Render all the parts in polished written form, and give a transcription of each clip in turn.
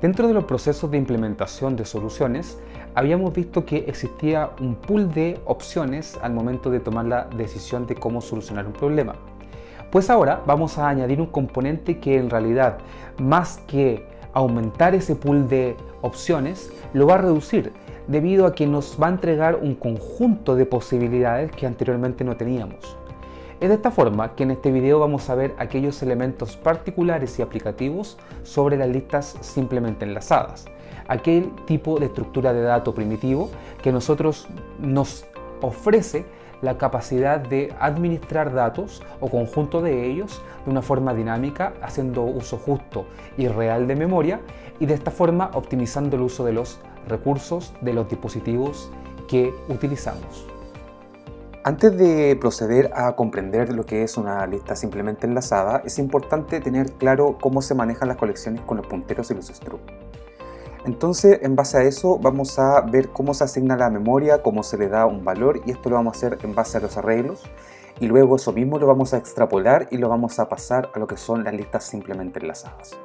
Dentro de los procesos de implementación de soluciones, habíamos visto que existía un pool de opciones al momento de tomar la decisión de cómo solucionar un problema. Pues ahora vamos a añadir un componente que en realidad, más que aumentar ese pool de opciones, lo va a reducir, debido a que nos va a entregar un conjunto de posibilidades que anteriormente no teníamos. Es de esta forma que en este video vamos a ver aquellos elementos particulares y aplicativos sobre las listas simplemente enlazadas, aquel tipo de estructura de datos primitivo que nos ofrece la capacidad de administrar datos o conjunto de ellos de una forma dinámica, haciendo uso justo y real de memoria, y de esta forma optimizando el uso de los recursos de los dispositivos que utilizamos. Antes de proceder a comprender lo que es una lista simplemente enlazada, es importante tener claro cómo se manejan las colecciones con los punteros y los struct. Entonces, en base a eso, vamos a ver cómo se asigna la memoria, cómo se le da un valor, y esto lo vamos a hacer en base a los arreglos, y luego eso mismo lo vamos a extrapolar y lo vamos a pasar a lo que son las listas simplemente enlazadas.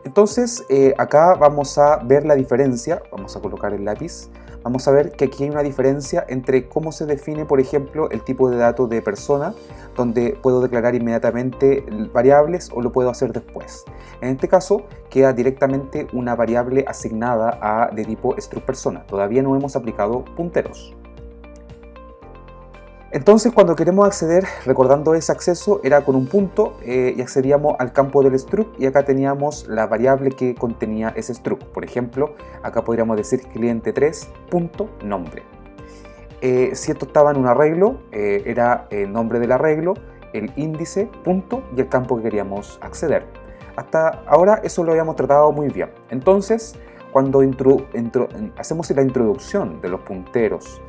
Entonces, acá vamos a ver la diferencia, vamos a colocar el lápiz. Vamos a ver que aquí hay una diferencia entre cómo se define, por ejemplo, el tipo de dato de persona, donde puedo declarar inmediatamente variables o lo puedo hacer después. En este caso, queda directamente una variable asignada de tipo struct persona. Todavía no hemos aplicado punteros. Entonces, cuando queremos acceder, recordando ese acceso, era con un punto y accedíamos al campo del struct, y acá teníamos la variable que contenía ese struct. Por ejemplo, acá podríamos decir cliente3.nombre. Si esto estaba en un arreglo, era el nombre del arreglo, el índice, punto y el campo que queríamos acceder. Hasta ahora eso lo habíamos tratado muy bien. Entonces, cuando hacemos la introducción de los punteros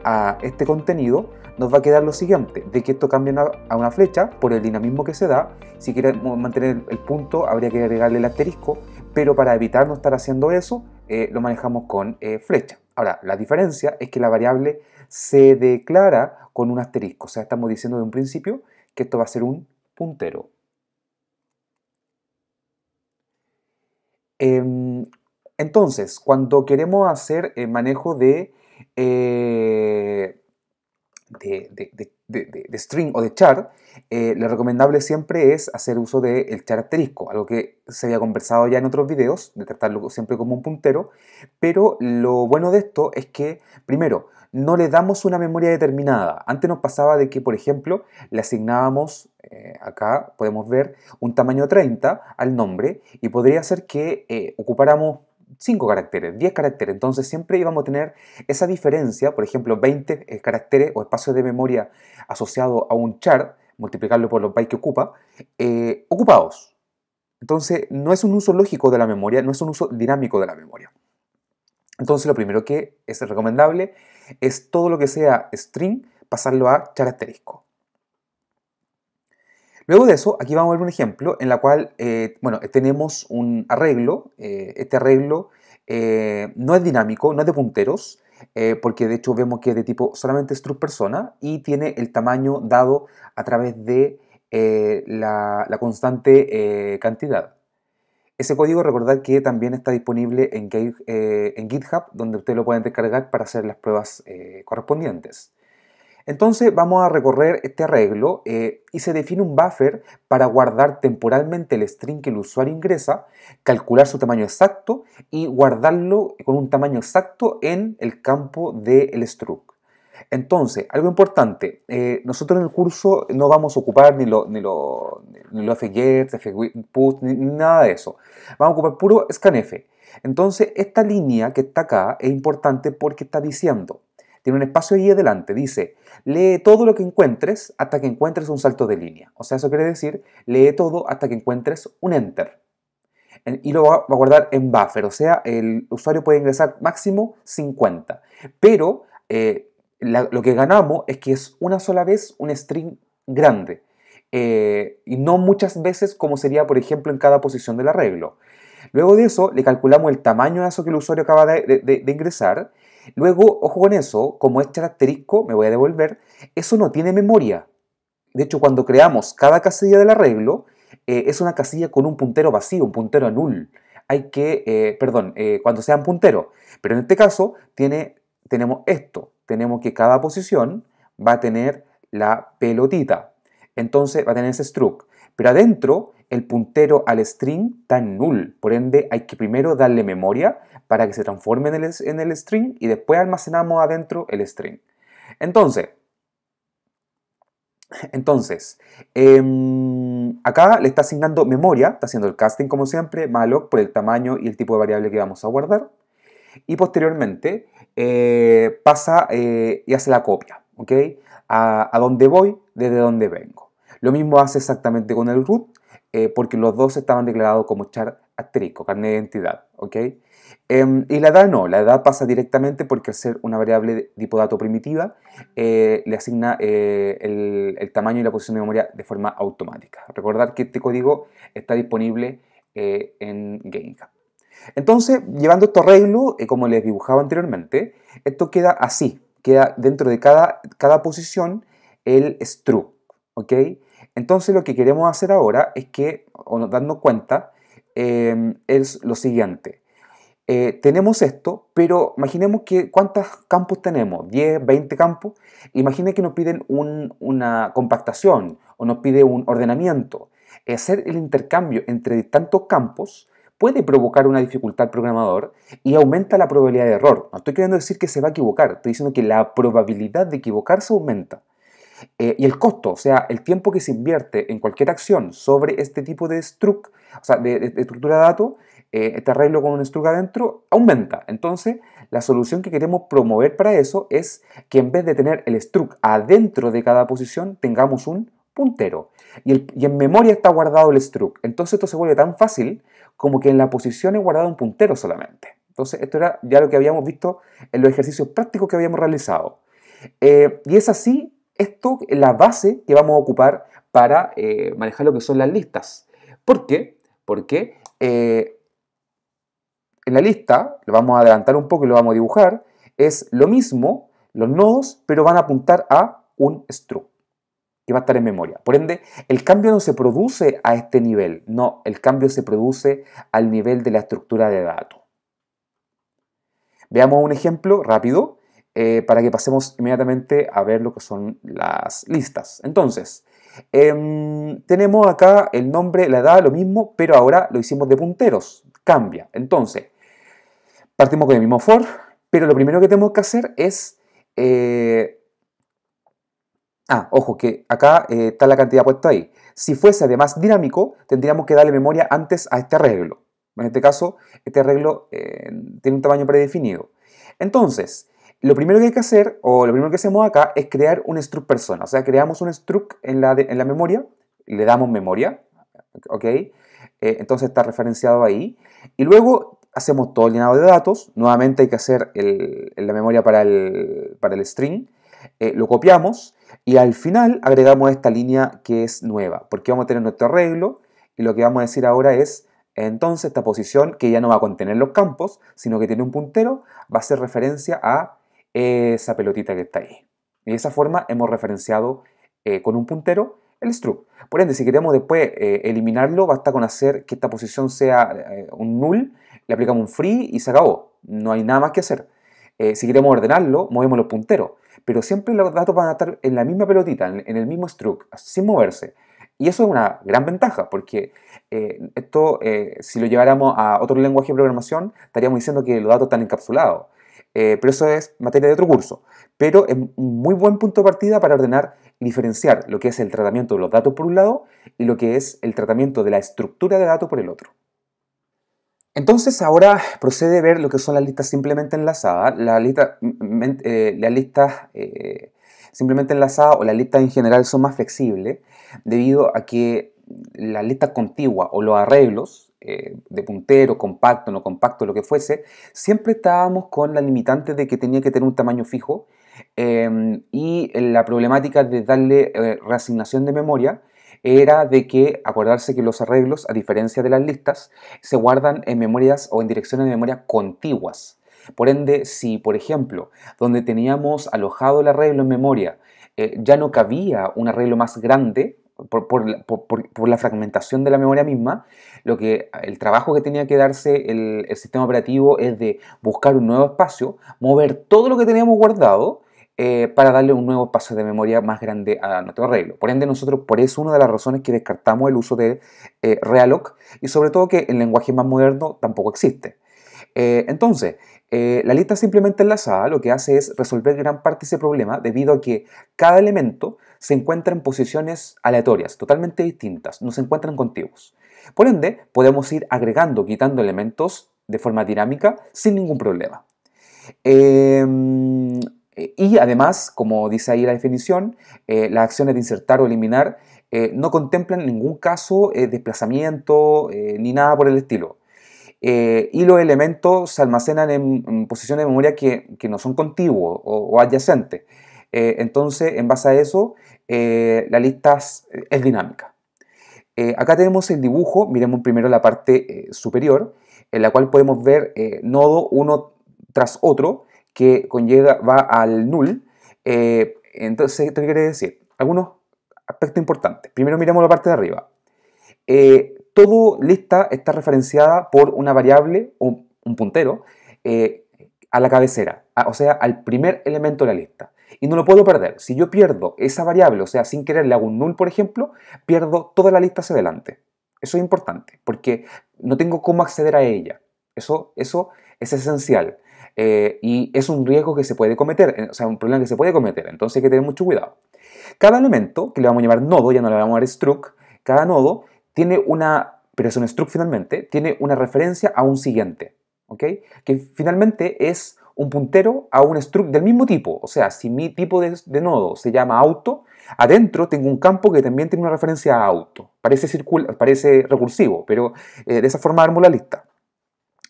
a este contenido, nos va a quedar lo siguiente, de que esto cambia a una flecha por el dinamismo que se da. Si queremos mantener el punto, habría que agregarle el asterisco, pero para evitar no estar haciendo eso, lo manejamos con flecha. Ahora, la diferencia es que la variable se declara con un asterisco, o sea, estamos diciendo de un principio que esto va a ser un puntero. Entonces, cuando queremos hacer el manejo de string o de char, lo recomendable siempre es hacer uso del char asterisco, algo que se había conversado ya en otros videos, de tratarlo siempre como un puntero. Pero lo bueno de esto es que, primero, no le damos una memoria determinada. Antes nos pasaba de que, por ejemplo, le asignábamos, acá podemos ver, un tamaño 30 al nombre, y podría ser que ocupáramos 5 caracteres, 10 caracteres, entonces siempre íbamos a tener esa diferencia. Por ejemplo, 20 caracteres o espacios de memoria asociado a un char, multiplicarlo por los bytes que ocupa, ocupados. Entonces no es un uso lógico de la memoria, no es un uso dinámico de la memoria. Entonces lo primero que es recomendable es todo lo que sea string, pasarlo a char asterisco. Luego de eso, aquí vamos a ver un ejemplo en la cual, tenemos un arreglo. Este arreglo no es dinámico, no es de punteros, porque de hecho vemos que es de tipo solamente struct persona y tiene el tamaño dado a través de la constante cantidad. Ese código, recordad que también está disponible en GitHub, donde ustedes lo pueden descargar para hacer las pruebas correspondientes. Entonces vamos a recorrer este arreglo y se define un buffer para guardar temporalmente el string que el usuario ingresa, calcular su tamaño exacto y guardarlo con un tamaño exacto en el campo del struct. Entonces, algo importante, nosotros en el curso no vamos a ocupar ni lo fget, fput, ni nada de eso. Vamos a ocupar puro scanf. Entonces, esta línea que está acá es importante porque está diciendo, tiene un espacio ahí adelante, dice, lee todo lo que encuentres hasta que encuentres un salto de línea. O sea, eso quiere decir, lee todo hasta que encuentres un enter. Y lo va a guardar en buffer, o sea, el usuario puede ingresar máximo 50. Pero lo que ganamos es que es una sola vez un string grande. Y no muchas veces como sería, por ejemplo, en cada posición del arreglo. Luego de eso, le calculamos el tamaño de eso que el usuario acaba de ingresar. Luego, ojo con eso, como es char asterisco, me voy a devolver, eso no tiene memoria. De hecho, cuando creamos cada casilla del arreglo, es una casilla con un puntero vacío, un puntero null. cuando sean punteros. Pero en este caso tenemos esto, tenemos que cada posición va a tener la pelotita, entonces va a tener ese struct. Pero adentro el puntero al string está en null, por ende hay que primero darle memoria para que se transforme en el string y después almacenamos adentro el string. Entonces, acá le está asignando memoria, está haciendo el casting como siempre, malloc por el tamaño y el tipo de variable que vamos a guardar. Y posteriormente pasa y hace la copia, ¿ok? A dónde voy, desde dónde vengo. Lo mismo hace exactamente con el root, porque los dos estaban declarados como char asterisco, carnet de identidad, ¿ok? Y la edad no, la edad pasa directamente porque al ser una variable de tipo dato primitiva, le asigna el tamaño y la posición de memoria de forma automática. Recordar que este código está disponible en GitHub. Entonces, llevando esto a arreglo, como les dibujaba anteriormente, esto queda así, queda dentro de cada posición el struct, ¿ok? Entonces lo que queremos hacer ahora es que, o darnos cuenta, es lo siguiente. Tenemos esto, pero imaginemos que ¿cuántos campos tenemos? 10, 20 campos. Imaginen que nos piden una compactación o nos pide un ordenamiento. Hacer el intercambio entre tantos campos puede provocar una dificultad al programador y aumenta la probabilidad de error. No estoy queriendo decir que se va a equivocar, estoy diciendo que la probabilidad de equivocarse aumenta. Y el costo, o sea, el tiempo que se invierte en cualquier acción sobre este tipo de struct, o sea, de estructura de datos, este arreglo con un struct adentro, aumenta. Entonces, la solución que queremos promover para eso es que en vez de tener el struct adentro de cada posición, tengamos un puntero. Y en memoria está guardado el struct. Entonces, esto se vuelve tan fácil como que en la posición he guardado un puntero solamente. Entonces, esto era ya lo que habíamos visto en los ejercicios prácticos que habíamos realizado. Y es así, esto es la base que vamos a ocupar para manejar lo que son las listas. ¿Por qué? Porque en la lista, lo vamos a adelantar un poco y lo vamos a dibujar, es lo mismo, los nodos, pero van a apuntar a un struct que va a estar en memoria. Por ende, el cambio no se produce a este nivel, no, el cambio se produce al nivel de la estructura de datos. Veamos un ejemplo rápido para que pasemos inmediatamente a ver lo que son las listas. Entonces, tenemos acá el nombre, la edad, lo mismo, pero ahora lo hicimos de punteros. Cambia. Entonces, partimos con el mismo for, pero lo primero que tenemos que hacer es... ojo, que acá está la cantidad puesta ahí. Si fuese además dinámico, tendríamos que darle memoria antes a este arreglo. En este caso, este arreglo tiene un tamaño predefinido. Entonces, lo primero que hay que hacer, o lo primero que hacemos acá, es crear un struct persona. O sea, creamos un struct en la memoria, le damos memoria, ¿ok? Entonces está referenciado ahí. Y luego hacemos todo el llenado de datos. Nuevamente hay que hacer la memoria para el string. Lo copiamos y al final agregamos esta línea que es nueva, porque vamos a tener nuestro arreglo y lo que vamos a decir ahora es, entonces esta posición que ya no va a contener los campos, sino que tiene un puntero, va a hacer referencia a esa pelotita que está ahí. Y de esa forma hemos referenciado con un puntero el struct. Por ende, si queremos después eliminarlo, basta con hacer que esta posición sea un null, le aplicamos un free y se acabó. No hay nada más que hacer. Si queremos ordenarlo, movemos los punteros. Pero siempre los datos van a estar en la misma pelotita, en el mismo struct, sin moverse. Y eso es una gran ventaja, porque si lo lleváramos a otro lenguaje de programación, estaríamos diciendo que los datos están encapsulados. Pero eso es materia de otro curso. Pero es un muy buen punto de partida para ordenar y diferenciar lo que es el tratamiento de los datos por un lado y lo que es el tratamiento de la estructura de datos por el otro. Entonces ahora procede a ver lo que son las listas simplemente enlazadas. Las listas simplemente enlazadas o las listas en general son más flexibles debido a que las listas contiguas o los arreglos de puntero, compacto, no compacto, lo que fuese, siempre estábamos con la limitante de que tenía que tener un tamaño fijo y la problemática de darle reasignación de memoria era de que acordarse que los arreglos, a diferencia de las listas, se guardan en memorias o en direcciones de memoria contiguas. Por ende, si por ejemplo, donde teníamos alojado el arreglo en memoria, ya no cabía un arreglo más grande, por la fragmentación de la memoria misma, el trabajo que tenía que darse el sistema operativo es de buscar un nuevo espacio, mover todo lo que teníamos guardado para darle un nuevo espacio de memoria más grande a nuestro arreglo. Por ende, nosotros, por eso, una de las razones que descartamos el uso de realloc, y sobre todo que en lenguaje más moderno tampoco existe. Entonces, la lista simplemente enlazada lo que hace es resolver gran parte de ese problema debido a que cada elemento se encuentra en posiciones aleatorias, totalmente distintas, no se encuentran contiguos. Por ende, podemos ir agregando, quitando elementos de forma dinámica sin ningún problema. Y además, como dice ahí la definición, las acciones de insertar o eliminar no contemplan en ningún caso desplazamiento ni nada por el estilo. Y los elementos se almacenan en posiciones de memoria que no son contiguos o adyacentes. Entonces, en base a eso, la lista es dinámica. Acá tenemos el dibujo, miremos primero la parte superior, en la cual podemos ver nodo uno tras otro que va al null. Entonces, ¿esto qué quiere decir? Algunos aspectos importantes. Primero miremos la parte de arriba. Toda lista está referenciada por una variable o un puntero a la cabecera, o sea, al primer elemento de la lista. Y no lo puedo perder. Si yo pierdo esa variable, o sea, sin querer le hago un null, por ejemplo, pierdo toda la lista hacia adelante. Eso es importante, porque no tengo cómo acceder a ella. Eso es esencial. Y es un riesgo que se puede cometer, o sea, un problema que se puede cometer. Entonces hay que tener mucho cuidado. Cada elemento, que le vamos a llamar nodo, ya no le vamos a llamar struct, cada nodo tiene pero es un struct finalmente, tiene una referencia a un siguiente, ¿ok? Que finalmente es un puntero a un struct del mismo tipo. O sea, si mi tipo de nodo se llama auto, adentro tengo un campo que también tiene una referencia a auto. Parece recursivo, pero de esa forma armo la lista.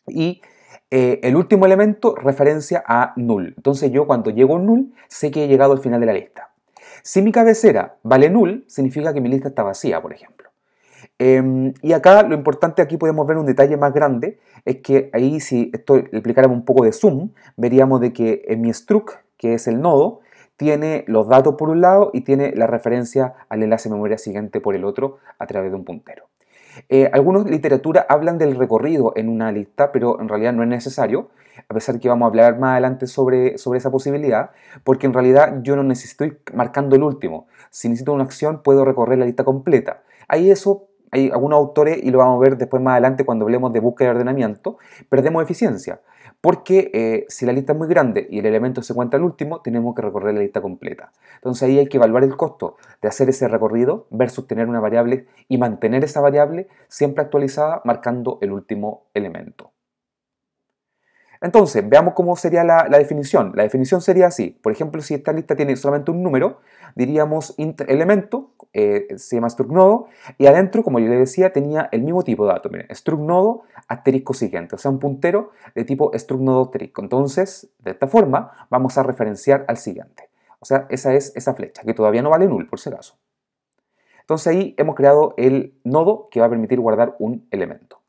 Y el último elemento referencia a null. Entonces yo cuando llego a un null, sé que he llegado al final de la lista. Si mi cabecera vale null, significa que mi lista está vacía, por ejemplo. Y acá lo importante, aquí podemos ver un detalle más grande, es que ahí si esto le aplicáramos un poco de zoom, veríamos de que en mi struct, que es el nodo, tiene los datos por un lado y tiene la referencia al enlace de memoria siguiente por el otro a través de un puntero. Algunos literatura hablan del recorrido en una lista, pero en realidad no es necesario, a pesar de que vamos a hablar más adelante sobre esa posibilidad, porque en realidad yo no necesito ir marcando el último. Si necesito una acción, puedo recorrer la lista completa. Hay algunos autores, y lo vamos a ver después más adelante cuando hablemos de búsqueda y ordenamiento, perdemos eficiencia. Porque si la lista es muy grande y el elemento se cuenta al último, tenemos que recorrer la lista completa. Entonces ahí hay que evaluar el costo de hacer ese recorrido versus tener una variable y mantener esa variable siempre actualizada marcando el último elemento. Entonces, veamos cómo sería la definición. La definición sería así. Por ejemplo, si esta lista tiene solamente un número, diríamos int elemento, se llama struct nodo, y adentro, como yo le decía, tenía el mismo tipo de dato. Miren, struct nodo asterisco siguiente, o sea, un puntero de tipo struct nodo asterisco. Entonces, de esta forma, vamos a referenciar al siguiente. O sea, esa es esa flecha, que todavía no vale null, por si acaso. Entonces ahí hemos creado el nodo que va a permitir guardar un elemento.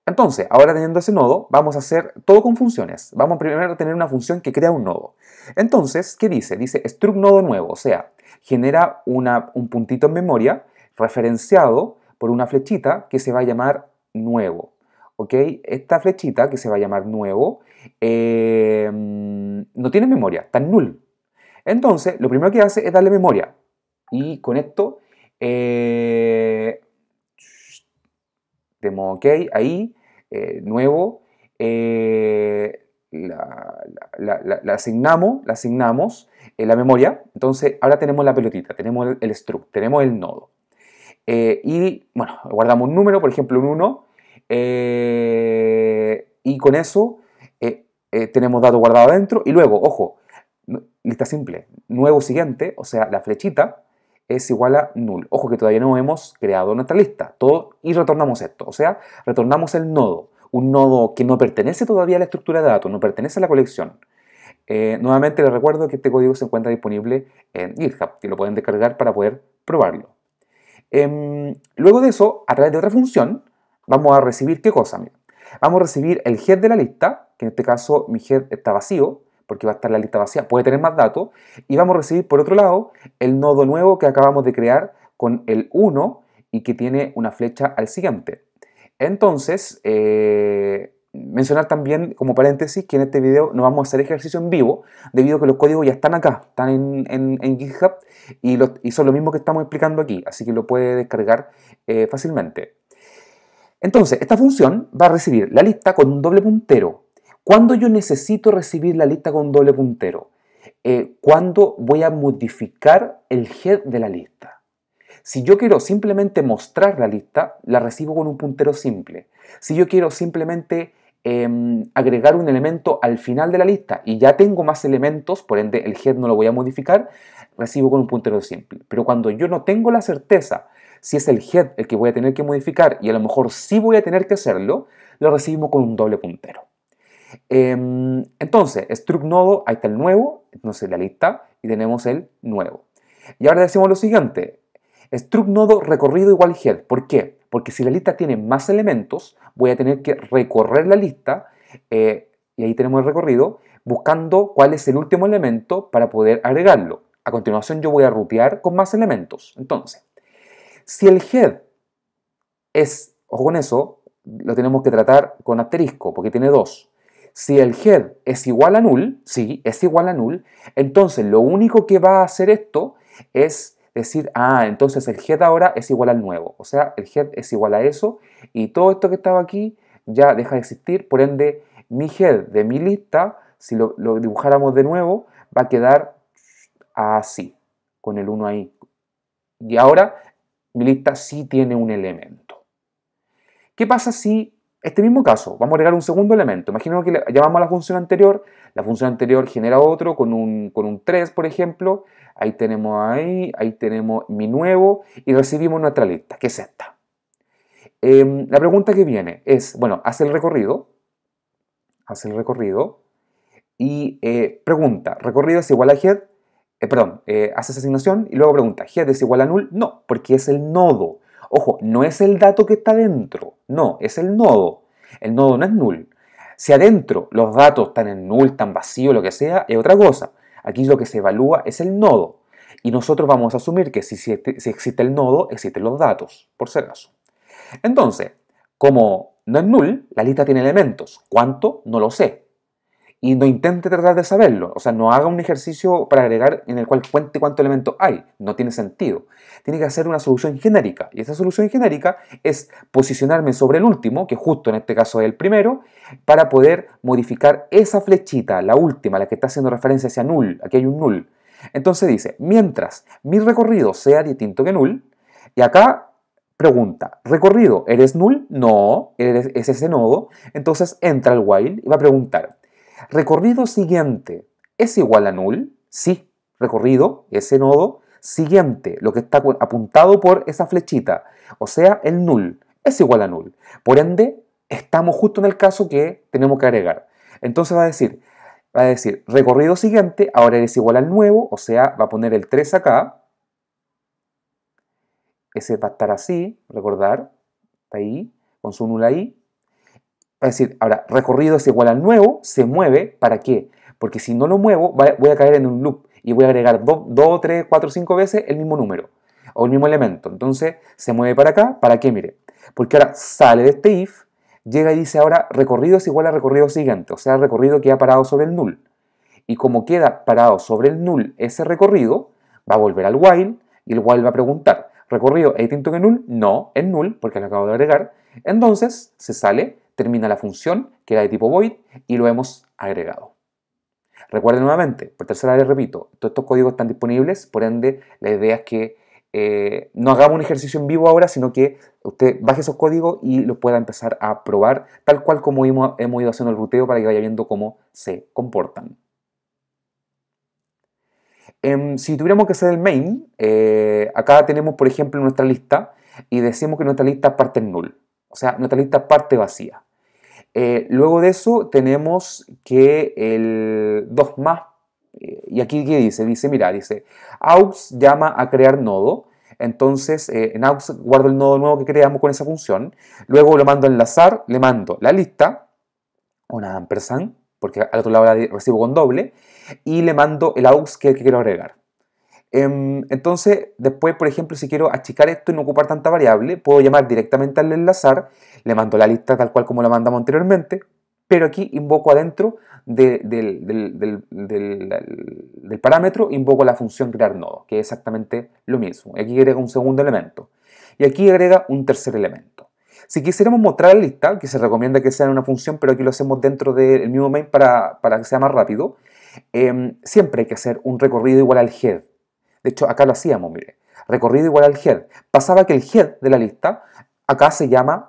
Entonces, ahora teniendo ese nodo, vamos a hacer todo con funciones. Vamos primero a tener una función que crea un nodo. Entonces, ¿qué dice? Dice struct nodo nuevo, o sea, genera un puntito en memoria referenciado por una flechita que se va a llamar nuevo. ¿Ok? Esta flechita que se va a llamar nuevo no tiene memoria, está en null. Entonces, lo primero que hace es darle memoria. Y con esto demos OK, ahí, nuevo, la asignamos la memoria. Entonces ahora tenemos la pelotita, tenemos el struct, tenemos el nodo. Y bueno, guardamos un número, por ejemplo un 1, y con eso tenemos datos guardados adentro. Y luego, ojo, lista simple, nuevo siguiente, o sea, la flechita es igual a null. Ojo que todavía no hemos creado nuestra lista. Y retornamos esto. O sea, retornamos el nodo. Un nodo que no pertenece todavía a la estructura de datos, no pertenece a la colección. Nuevamente les recuerdo que este código se encuentra disponible en GitHub, que lo pueden descargar para poder probarlo. Luego de eso, a través de otra función, vamos a recibir ¿qué cosa? Mira, vamos a recibir el head de la lista, que en este caso mi head está vacío, porque va a estar la lista vacía, puede tener más datos, y vamos a recibir por otro lado el nodo nuevo que acabamos de crear con el 1 y que tiene una flecha al siguiente. Entonces, mencionar también como paréntesis que en este video no vamos a hacer ejercicio en vivo debido a que los códigos ya están acá, están en GitHub y son lo mismo que estamos explicando aquí, así que lo puede descargar fácilmente. Entonces, esta función va a recibir la lista con un doble puntero. ¿Cuándo yo necesito recibir la lista con un doble puntero? Cuando voy a modificar el head de la lista. Si yo quiero simplemente mostrar la lista, la recibo con un puntero simple. Si yo quiero simplemente agregar un elemento al final de la lista y ya tengo más elementos, por ende el head no lo voy a modificar, recibo con un puntero simple. Pero cuando yo no tengo la certeza si es el head el que voy a tener que modificar y a lo mejor sí voy a tener que hacerlo, lo recibimos con un doble puntero. Entonces, struct nodo, ahí está el nuevo, entonces la lista y tenemos el nuevo. Y ahora decimos lo siguiente, struct nodo recorrido igual head. ¿Por qué? Porque si la lista tiene más elementos, voy a tener que recorrer la lista, y ahí tenemos el recorrido, buscando cuál es el último elemento para poder agregarlo. A continuación yo voy a rutear con más elementos. Entonces, si el head es, ojo con eso, lo tenemos que tratar con asterisco, porque tiene 2. Si el head es igual a null, sí, es igual a null, entonces lo único que va a hacer esto es decir, entonces el head ahora es igual al nuevo. O sea, el head es igual a eso, y todo esto que estaba aquí ya deja de existir, por ende, mi head de mi lista, si lo dibujáramos de nuevo, va a quedar así, con el 1 ahí. Y ahora mi lista sí tiene un elemento. ¿Qué pasa si, este mismo caso, vamos a agregar un segundo elemento? Imaginemos que llamamos a la función anterior genera otro con un 3, por ejemplo, ahí tenemos mi nuevo y recibimos nuestra lista, que es esta. La pregunta que viene es, bueno, hace el recorrido y pregunta, ¿recorrido es igual a head? Hace esa asignación y luego pregunta, ¿head es igual a null? No, porque es el nodo. Ojo, no es el dato que está dentro, no, es el nodo. El nodo no es null. Si adentro los datos están en null, están vacíos, lo que sea, es otra cosa. Aquí lo que se evalúa es el nodo. Y nosotros vamos a asumir que si existe el nodo, existen los datos, por si acaso. Entonces, como no es null, la lista tiene elementos. ¿Cuánto? No lo sé. Y no intente tratar de saberlo. O sea, no haga un ejercicio para agregar en el cual cuente cuántos elementos hay. No tiene sentido. Tiene que hacer una solución genérica. Y esa solución genérica es posicionarme sobre el último, que justo en este caso es el primero, para poder modificar esa flechita, la última, la que está haciendo referencia hacia null. Aquí hay un null. Entonces dice, mientras mi recorrido sea distinto que null, y acá pregunta, ¿recorrido eres null? No, es ese nodo. Entonces entra al while y va a preguntar, ¿recorrido siguiente es igual a null? Sí, recorrido, ese nodo, siguiente, lo que está apuntado por esa flechita, o sea, el null, es igual a null. Por ende, estamos justo en el caso que tenemos que agregar. Entonces va a decir, recorrido siguiente, ahora es igual al nuevo, o sea, va a poner el 3 acá. Ese va a estar así, recordar, está ahí, con su null ahí. Va a decir, ahora, recorrido es igual al nuevo, se mueve, ¿para qué? Porque si no lo muevo, voy a caer en un loop y voy a agregar 2, 3, 4, 5 veces el mismo número o el mismo elemento. Entonces, se mueve para acá, ¿para qué? Mire, porque ahora sale de este if, llega y dice ahora, recorrido es igual a recorrido siguiente, o sea, el recorrido queda parado sobre el null. Y como queda parado sobre el null ese recorrido, va a volver al while y el while va a preguntar, ¿recorrido es distinto que null? No, es null, porque lo acabo de agregar. Entonces, se sale, termina la función, que era de tipo void, y lo hemos agregado. Recuerden nuevamente, por tercera vez repito, todos estos códigos están disponibles, por ende, la idea es que no hagamos un ejercicio en vivo ahora, sino que usted baje esos códigos y los pueda empezar a probar, tal cual como hemos ido haciendo el ruteo para que vaya viendo cómo se comportan. Si tuviéramos que hacer el main, acá tenemos, por ejemplo, nuestra lista y decimos que nuestra lista parte en null. O sea, nuestra lista parte vacía. Luego de eso tenemos que el 2 más, y aquí ¿qué dice? Dice, aux llama a crear nodo. Entonces, en aux guardo el nodo nuevo que creamos con esa función. Luego lo mando a enlazar, le mando la lista, una ampersand, porque al otro lado la recibo con doble, y le mando el aux que quiero agregar. Entonces, después, por ejemplo, si quiero achicar esto y no ocupar tanta variable, puedo llamar directamente al enlazar, le mando la lista tal cual como la mandamos anteriormente, pero aquí invoco adentro del parámetro, invoco la función crear nodo, que es exactamente lo mismo. Y aquí agrega un segundo elemento. Y aquí agrega un tercer elemento. Si quisiéramos mostrar la lista, que se recomienda que sea una función, pero aquí lo hacemos dentro del mismo main para que sea más rápido, siempre hay que hacer un recorrido igual al head. De hecho, acá lo hacíamos, mire. Recorrido igual al head. Pasaba que el head de la lista, acá se llama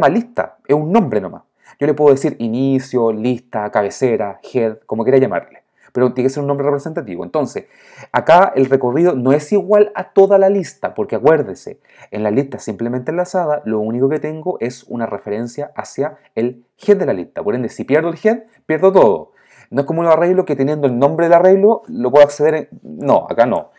lista, es un nombre nomás. Yo le puedo decir inicio, lista, cabecera, head, como quiera llamarle. Pero tiene que ser un nombre representativo. Entonces, acá el recorrido no es igual a toda la lista, porque acuérdese, en la lista simplemente enlazada, lo único que tengo es una referencia hacia el head de la lista. Por ende, si pierdo el head, pierdo todo. No es como un arreglo que teniendo el nombre del arreglo lo puedo acceder. No, acá no.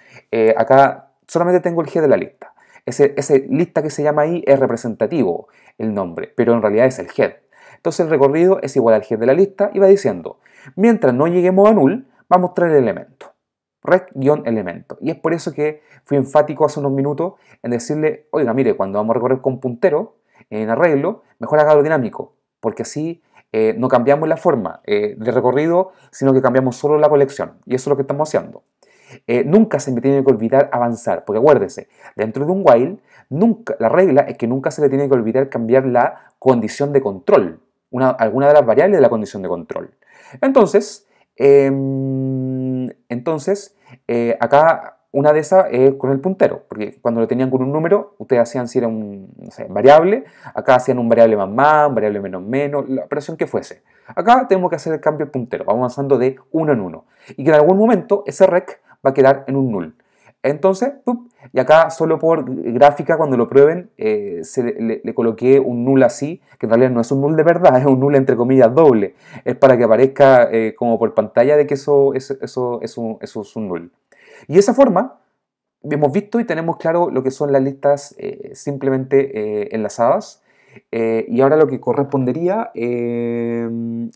Acá solamente tengo el head de la lista. Ese lista que se llama ahí es representativo el nombre, pero en realidad es el head. Entonces el recorrido es igual al head de la lista y va diciendo, mientras no lleguemos a null, va a mostrar el elemento. Rec-elemento. Y es por eso que fui enfático hace unos minutos en decirle, oiga, mire, cuando vamos a recorrer con puntero en arreglo, mejor hágalo dinámico, porque así no cambiamos la forma de recorrido, sino que cambiamos solo la colección. Y eso es lo que estamos haciendo. Nunca se me tiene que olvidar avanzar, porque acuérdese, dentro de un while, la regla es que nunca se le tiene que olvidar cambiar la condición de control, alguna de las variables de la condición de control. Entonces, acá una de esas es con el puntero, porque cuando lo tenían con un número, ustedes hacían si era un no sé, variable, acá hacían un variable más, un variable menos, la operación que fuese. Acá tenemos que hacer el cambio del puntero, vamos avanzando de uno en uno. Y que en algún momento ese rec va a quedar en un null. Entonces, y acá solo por gráfica, cuando lo prueben, le coloqué un null así, que en realidad no es un null de verdad, es un null entre comillas doble. Es para que aparezca como por pantalla de que eso es un null. Y de esa forma, hemos visto y tenemos claro lo que son las listas simplemente enlazadas. Y ahora lo que correspondería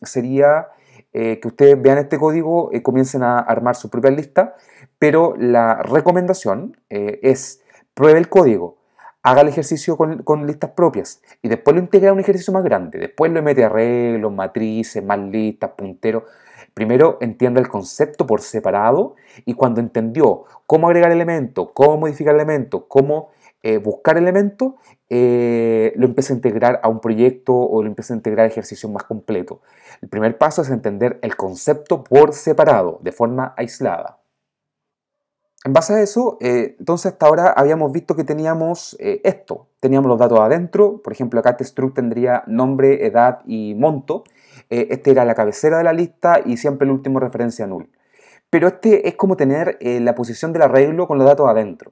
sería que ustedes vean este código, comiencen a armar su propia lista, pero la recomendación es pruebe el código, haga el ejercicio con listas propias y después lo integra a un ejercicio más grande. Después lo mete arreglos, matrices, más listas, punteros. Primero entienda el concepto por separado y cuando entendió cómo agregar elementos, cómo modificar elementos, cómo buscar elementos, lo empieza a integrar a un proyecto o lo empieza a integrar a ejercicios más completos. El primer paso es entender el concepto por separado, de forma aislada. En base a eso, entonces hasta ahora habíamos visto que teníamos esto. Teníamos los datos adentro, por ejemplo acá este struct tendría nombre, edad y monto. Este era la cabecera de la lista y siempre el último referencia null. Pero este es como tener la posición del arreglo con los datos adentro.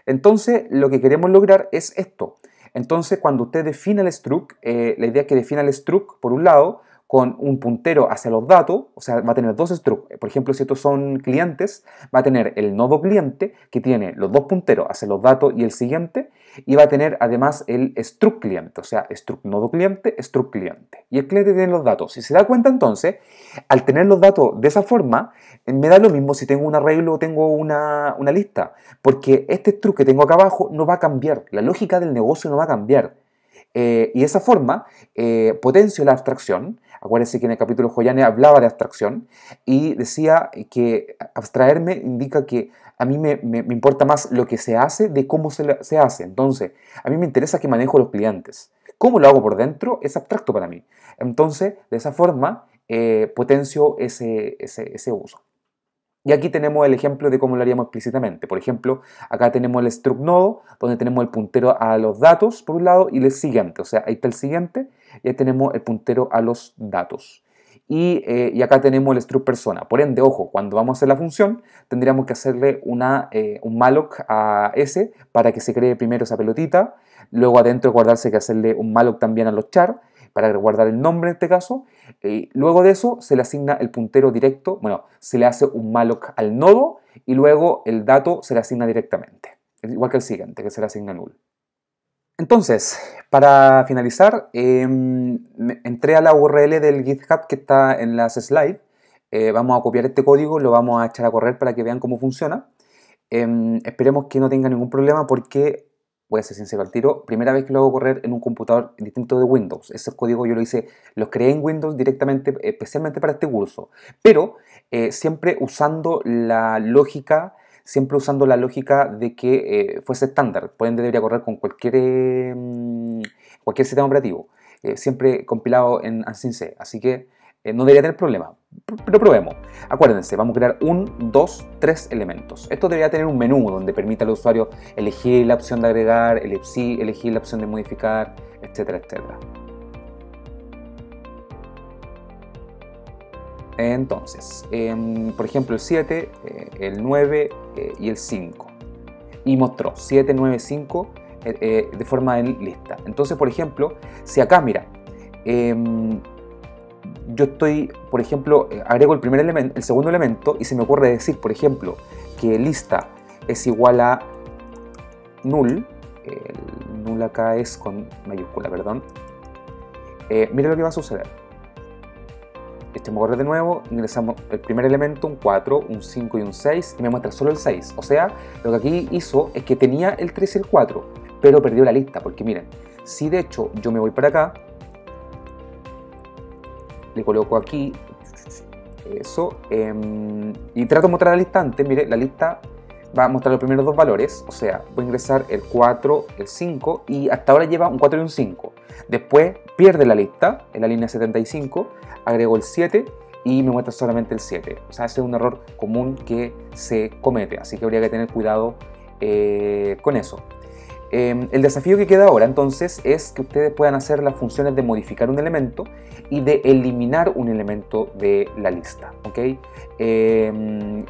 Entonces lo que queremos lograr es esto. Entonces cuando usted define el struct, la idea es que defina el struct por un lado, con un puntero hacia los datos, o sea, va a tener dos structs. Por ejemplo, si estos son clientes, va a tener el nodo cliente, que tiene los dos punteros hacia los datos y el siguiente, y va a tener además el struct cliente, o sea, struct nodo cliente, struct cliente. Y el cliente tiene los datos. Si se da cuenta entonces, al tener los datos de esa forma, me da lo mismo si tengo un arreglo o tengo una lista, porque este struct que tengo acá abajo no va a cambiar, la lógica del negocio no va a cambiar. Y de esa forma potencio la abstracción. Acuérdense que en el capítulo Joyane hablaba de abstracción y decía que abstraerme indica que a mí me importa más lo que se hace de cómo se hace. Entonces, a mí me interesa que manejo los clientes. ¿Cómo lo hago por dentro? Es abstracto para mí. Entonces, de esa forma, potencio ese uso. Y aquí tenemos el ejemplo de cómo lo haríamos explícitamente. Por ejemplo, acá tenemos el struct nodo, donde tenemos el puntero a los datos por un lado y el siguiente. O sea, ahí está el siguiente y ahí tenemos el puntero a los datos. Y acá tenemos el struct persona. Por ende, ojo, cuando vamos a hacer la función, tendríamos que hacerle un malloc a ese para que se cree primero esa pelotita. Luego adentro guardarse que hacerle un malloc también a los char para guardar el nombre en este caso. Luego de eso se le asigna el puntero directo, bueno, se le hace un malloc al nodo y luego el dato se le asigna directamente, igual que el siguiente, que se le asigna null. Entonces, para finalizar, entré a la URL del GitHub que está en las slides. Vamos a copiar este código, lo vamos a echar a correr para que vean cómo funciona. Esperemos que no tenga ningún problema porque, voy a ser sincero al tiro, primera vez que lo hago correr en un computador distinto de Windows. Ese código yo lo creé en Windows directamente, especialmente para este curso. Pero siempre usando la lógica de que fuese estándar. Por ende debería correr con cualquier sistema operativo. Siempre compilado en ANSYS C. Así que no debería tener problema. Pero probemos. Acuérdense, vamos a crear 1, 2, 3 elementos. Esto debería tener un menú donde permita al usuario elegir la opción de agregar, elegir la opción de modificar, etcétera, etcétera. Entonces, por ejemplo, el 7, el 9 y el 5. Y mostró 7, 9, 5 de forma en lista. Entonces, por ejemplo, si acá, mira, yo estoy, por ejemplo, agrego el segundo elemento y se me ocurre decir, por ejemplo, que lista es igual a null. El null acá es con mayúscula, perdón. Mira lo que va a suceder. Echemos a correr de nuevo, ingresamos el primer elemento, un 4, un 5 y un 6, y me muestra solo el 6. O sea, lo que aquí hizo es que tenía el 3 y el 4, pero perdió la lista, porque miren, si de hecho yo me voy para acá, le coloco aquí, eso, y trato de mostrar la lista antes, mire, la lista va a mostrar los primeros dos valores, o sea, voy a ingresar el 4, el 5, y hasta ahora lleva un 4 y un 5. Después pierde la lista, en la línea 75, agrego el 7 y me muestra solamente el 7. O sea, ese es un error común que se comete, así que habría que tener cuidado con eso. El desafío que queda ahora entonces es que ustedes puedan hacer las funciones de modificar un elemento y de eliminar un elemento de la lista, ¿ok?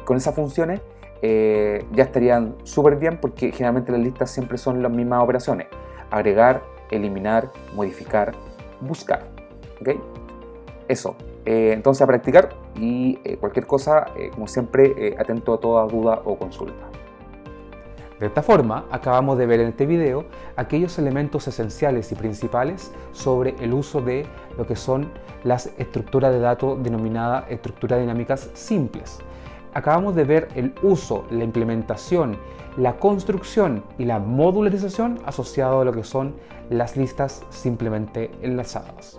Con esas funciones ya estarían súper bien porque generalmente las listas siempre son las mismas operaciones: agregar, eliminar, modificar, buscar, ¿ok? Eso, entonces a practicar y cualquier cosa, como siempre, atento a toda duda o consulta. De esta forma, acabamos de ver en este video aquellos elementos esenciales y principales sobre el uso de lo que son las estructuras de datos denominadas estructuras dinámicas simples. Acabamos de ver el uso, la implementación, la construcción y la modularización asociado a lo que son las listas simplemente enlazadas.